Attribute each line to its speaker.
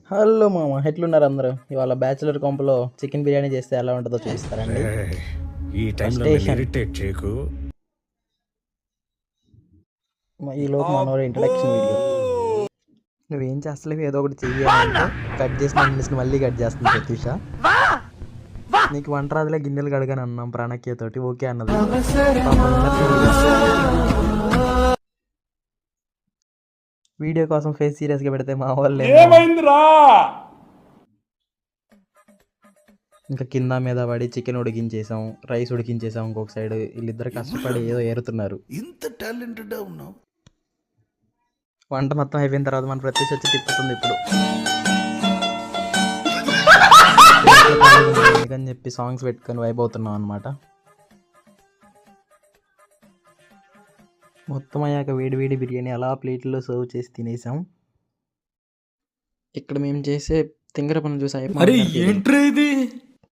Speaker 1: Hello మామ, ఎట్లున్నారు అందరూ? ఇవాళ బ్యాచులర్ కొంపలో చికెన్ బిర్యానీ చేస్తే ఎలా ఉంటుందో చూపిస్తారండి.
Speaker 2: ఏయ్, ఈ టైంలో నన్ను
Speaker 1: స్టేషన్
Speaker 2: ఇరిటేట్ చేయకు.
Speaker 1: ఈలోపు మనోడు ఇంట్రడక్షన్ వీడియో. నువ్వేం చేస్తలేవు, ఏదో ఒకటి చెయ్యాలంటే కట్ చేసిన ఇంగ్లీష్ని మళ్ళీ కట్ చేస్తుంది ప్రత్యూష. నీకు వంట రాదులే, గిన్నెలు కడగని అన్నాం ప్రాణక్య తోటి, ఓకే అన్నది. పాపం వీడియో కోసం ఫేస్ సీరియస్గా పెడితే మా వాళ్ళు ఇంకా కింద మీద పడి చికెన్ ఉడికించేసాం, రైస్ ఉడికించేసాం. ఇంకొక సైడ్ వీళ్ళిద్దరు కష్టపడి ఏదో ఏరుతున్నారు.
Speaker 2: ఇంత టాలెంటెడ్ ఉన్నావు.
Speaker 1: వంట మొత్తం అయిపోయిన తర్వాత మన ప్రత్యూష వచ్చి తిప్పుతుంది ఇప్పుడు అని చెప్పి సాంగ్స్ పెట్టుకొని వైబ్ అవుతున్నాం అనమాట. మొత్తం అయ్యాక వేడి వేడి బిర్యానీ అలా ప్లేట్లో సర్వ్ చేసి తినేసాం. ఇక్కడ మేము చేసే తింగర పనులు చూసి
Speaker 3: అరే ఏంట్రా ఇది?